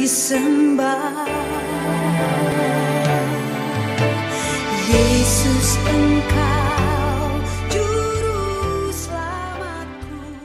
disembah. Yesus, Engkau juru selamatku.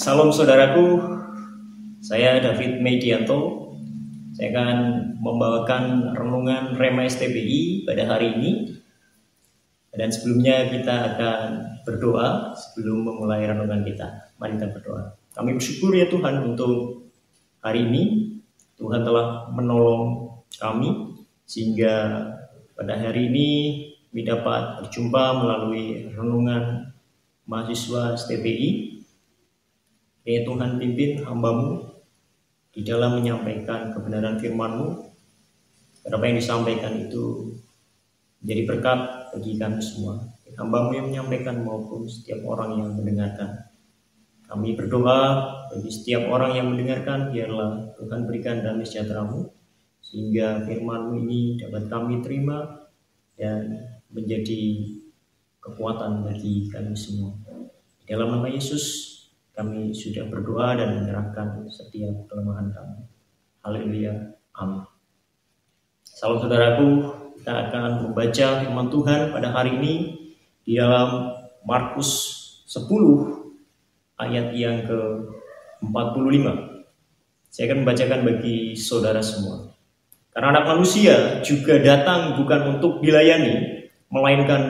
Salam saudaraku, saya David Medianto. Saya akan membawakan renungan Rema STBI pada hari ini. Dan sebelumnya kita akan berdoa sebelum memulai renungan kita. Mari kita berdoa. Kami bersyukur ya Tuhan untuk hari ini. Tuhan telah menolong kami sehingga pada hari ini kami dapat berjumpa melalui renungan mahasiswa STBI. Ya Tuhan, pimpin hamba-Mu di dalam menyampaikan kebenaran firman-Mu. Apa yang disampaikan itu menjadi berkat bagi kami semua. Hamba-Mu yang menyampaikan maupun setiap orang yang mendengarkan. Kami berdoa bagi setiap orang yang mendengarkan, biarlah Tuhan berikan damai sejahtera-Mu, sehingga firman-Mu ini dapat kami terima dan menjadi kekuatan bagi kami semua. Dalam nama Yesus, kami sudah berdoa dan menyerahkan setiap kelemahan kami. Haleluya. Amin. Salam saudaraku, kita akan membaca firman Tuhan pada hari ini di dalam Markus 10 ayat yang ke-45. Saya akan membacakan bagi saudara semua. Karena Anak Manusia juga datang bukan untuk dilayani, melainkan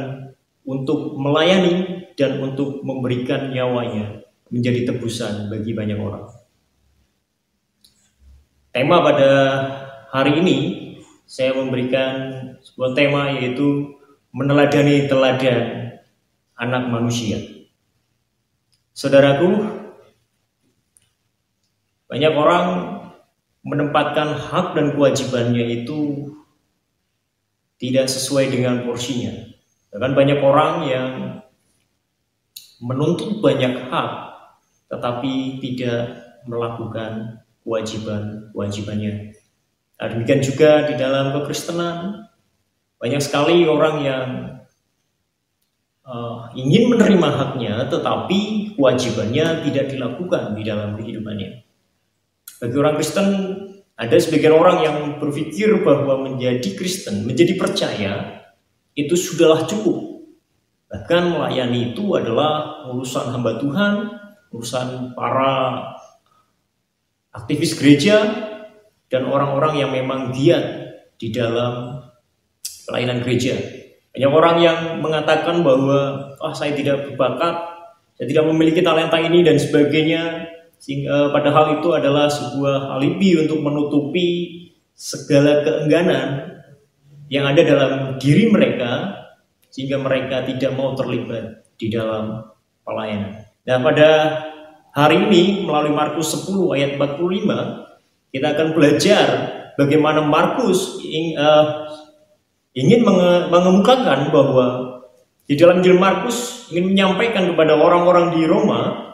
untuk melayani dan untuk memberikan nyawanya menjadi tebusan bagi banyak orang. Tema pada hari ini saya memberikan sebuah tema, yaitu meneladani teladan anak manusia. Saudaraku, banyak orang menempatkan hak dan kewajibannya itu tidak sesuai dengan porsinya. Bahkan banyak orang yang menuntut banyak hak tetapi tidak melakukan kewajiban-kewajibannya. Nah, demikian juga di dalam kekristenan, banyak sekali orang yang ingin menerima haknya tetapi kewajibannya tidak dilakukan di dalam kehidupannya. Bagi orang Kristen, ada sebagian orang yang berpikir bahwa menjadi Kristen, menjadi percaya, itu sudahlah cukup. Bahkan melayani itu adalah urusan hamba Tuhan, urusan para aktivis gereja, dan orang-orang yang memang giat di dalam pelayanan gereja. Banyak orang yang mengatakan bahwa saya tidak berbakat, saya tidak memiliki talenta ini dan sebagainya. Sehingga padahal itu adalah sebuah alibi untuk menutupi segala keengganan yang ada dalam diri mereka, sehingga mereka tidak mau terlibat di dalam pelayanan. Nah, pada hari ini melalui Markus 10 ayat 45, kita akan belajar bagaimana Markus ingin mengemukakan bahwa di dalam Injil Markus ingin menyampaikan kepada orang-orang di Roma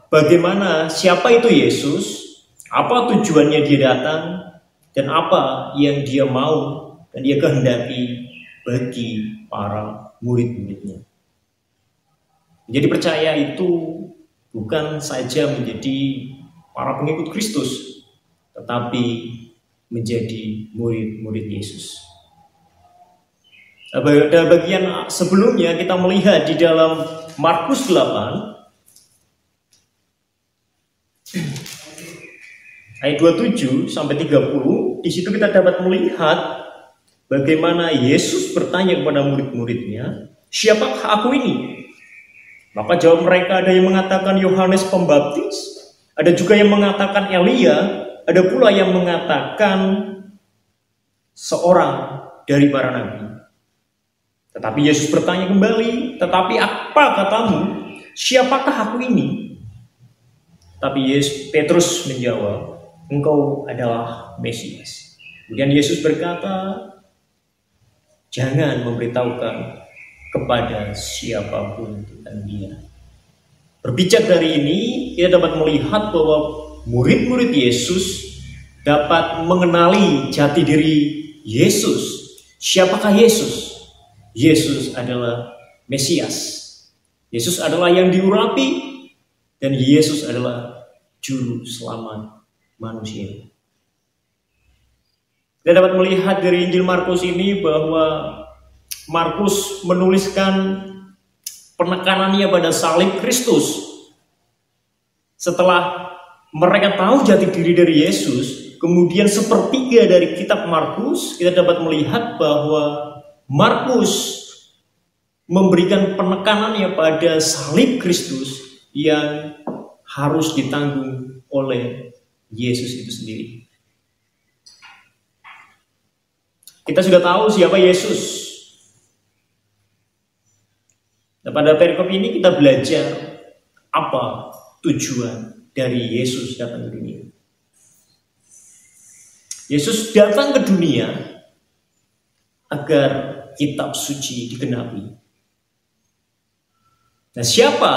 bagaimana siapa itu Yesus, apa tujuannya dia datang, dan apa yang dia mau dan dia kehendaki bagi para murid-muridnya. Menjadi percaya itu bukan saja menjadi para pengikut Kristus, tetapi menjadi murid-murid Yesus. Pada bagian sebelumnya kita melihat di dalam Markus 8 ayat 27 sampai 30, di situ kita dapat melihat bagaimana Yesus bertanya kepada murid-muridnya, "Siapakah aku ini?" Maka jawab mereka, ada yang mengatakan Yohanes Pembaptis, ada juga yang mengatakan Elia, ada pula yang mengatakan seorang dari para nabi. Tetapi Yesus bertanya kembali, "Tetapi apa katamu? Siapakah aku ini?" Tapi Petrus menjawab, "Engkau adalah Mesias." Kemudian Yesus berkata, "Jangan memberitahukan kepada siapapun tentang dia." Berbicara dari ini, kita dapat melihat bahwa murid-murid Yesus dapat mengenali jati diri Yesus. Siapakah Yesus? Yesus adalah Mesias. Yesus adalah yang diurapi, dan Yesus adalah juru selamat manusia. Kita dapat melihat dari Injil Markus ini bahwa Markus menuliskan penekanannya pada salib Kristus. Setelah mereka tahu jati diri dari Yesus, kemudian sepertiga dari kitab Markus, kita dapat melihat bahwa Markus memberikan penekanannya pada salib Kristus yang harus ditanggung oleh Yesus itu sendiri. Kita sudah tahu siapa Yesus. Nah, pada perikop ini kita belajar apa tujuan dari Yesus datang ke dunia. Yesus datang ke dunia agar kitab suci digenapi. Nah, siapa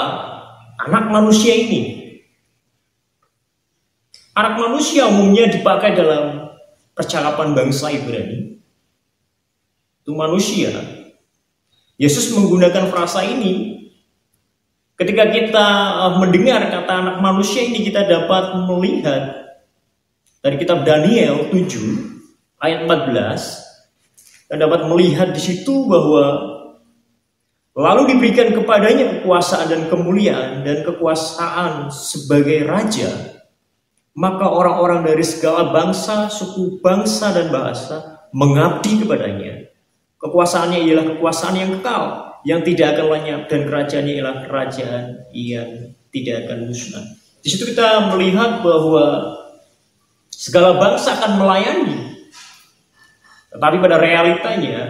anak manusia ini? Anak manusia umumnya dipakai dalam percakapan bangsa Ibrani. Itu manusia. Yesus menggunakan frasa ini. Ketika kita mendengar kata anak manusia ini, kita dapat melihat dari kitab Daniel 7 ayat 14. Kita dapat melihat di situ bahwa lalu diberikan kepadanya kekuasaan dan kemuliaan dan kekuasaan sebagai raja. Maka orang-orang dari segala bangsa, suku, bangsa, dan bahasa mengabdi kepadanya. Kekuasaannya ialah kekuasaan yang kekal, yang tidak akan lenyap, dan kerajaannya ialah kerajaan yang tidak akan musnah. Di situ kita melihat bahwa segala bangsa akan melayani. Tetapi pada realitanya,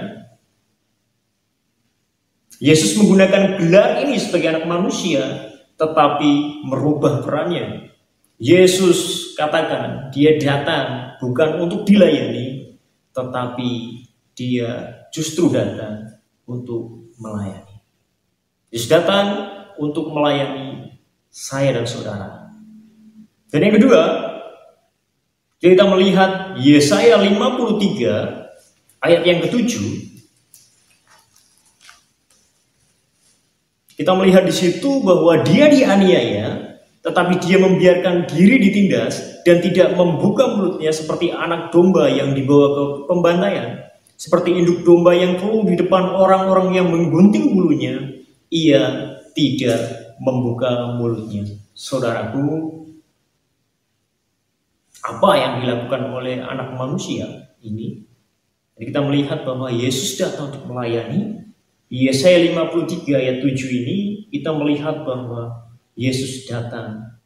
Yesus menggunakan gelar ini sebagai anak manusia, tetapi merubah perannya. Yesus katakan, dia datang bukan untuk dilayani, tetapi dia justru datang untuk melayani. Yesus datang untuk melayani saya dan saudara. Dan yang kedua, kita melihat Yesaya 53 ayat yang ke-7. Kita melihat di situ bahwa dia dianiaya, tetapi dia membiarkan diri ditindas dan tidak membuka mulutnya seperti anak domba yang dibawa ke pembantaian. Seperti induk domba yang keluh di depan orang-orang yang menggunting bulunya, ia tidak membuka mulutnya. Saudaraku, apa yang dilakukan oleh anak manusia ini? Jadi kita melihat bahwa Yesus datang untuk melayani. Di Yesaya 53 ayat 7 ini kita melihat bahwa Yesus datang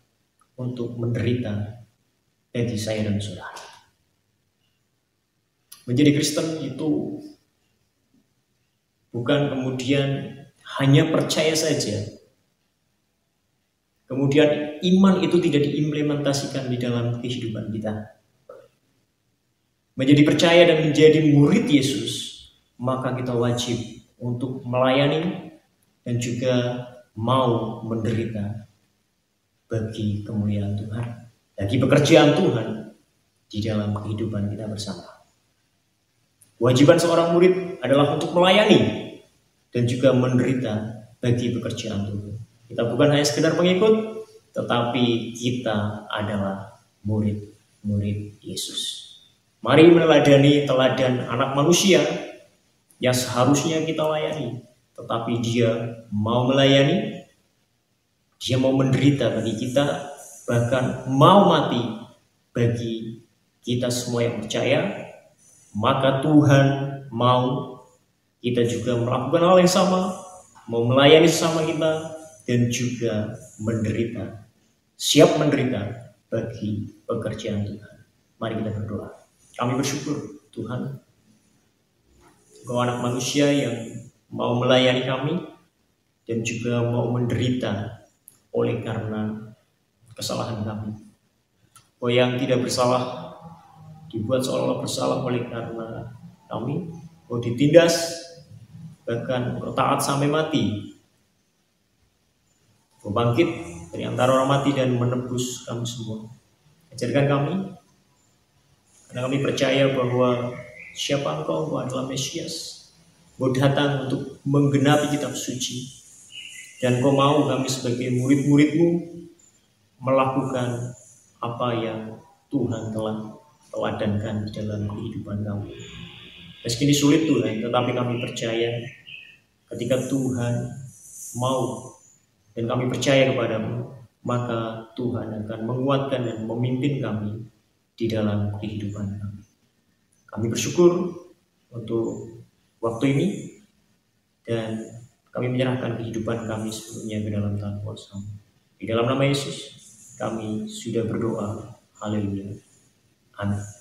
untuk menderita bagi saya dan saudara. Menjadi Kristen itu bukan kemudian hanya percaya saja, kemudian iman itu tidak diimplementasikan di dalam kehidupan kita. Menjadi percaya dan menjadi murid Yesus, maka kita wajib untuk melayani dan juga mau menderita bagi kemuliaan Tuhan, bagi pekerjaan Tuhan di dalam kehidupan kita bersama. Kewajiban seorang murid adalah untuk melayani dan juga menderita bagi pekerjaan Tuhan. Kita bukan hanya sekedar pengikut, tetapi kita adalah murid-murid Yesus. Mari meneladani teladan anak manusia yang seharusnya kita layani, tetapi dia mau melayani, dia mau menderita bagi kita, bahkan mau mati bagi kita semua yang percaya. Maka Tuhan mau kita juga melakukan hal yang sama, mau melayani sesama kita dan juga menderita, siap menderita bagi pekerjaan Tuhan. Mari kita berdoa. Kami bersyukur Tuhan, Engkau anak manusia yang mau melayani kami dan juga mau menderita oleh karena kesalahan kami. Engkau yang tidak bersalah dibuat seolah-olah bersalah oleh karena kami. Engkau ditindas, bahkan Engkau taat sampai mati. Engkau bangkit dari antara orang mati dan menebus kami semua. Ajarkan kami, karena kami percaya bahwa siapa Engkau adalah Mesias. Engkau datang untuk menggenapi kitab suci, dan Engkau mau kami sebagai murid-murid-Mu melakukan apa yang Tuhan telah teladankan di dalam kehidupan kami. Meski ini sulit Tuhan, tetapi kami percaya ketika Tuhan mau dan kami percaya kepada-Mu, maka Tuhan akan menguatkan dan memimpin kami di dalam kehidupan kami. Kami bersyukur untuk waktu ini dan kami menyerahkan kehidupan kami sepenuhnya ke dalam tangan kuasa-Mu. Di dalam nama Yesus kami sudah berdoa. Haleluya. Amin.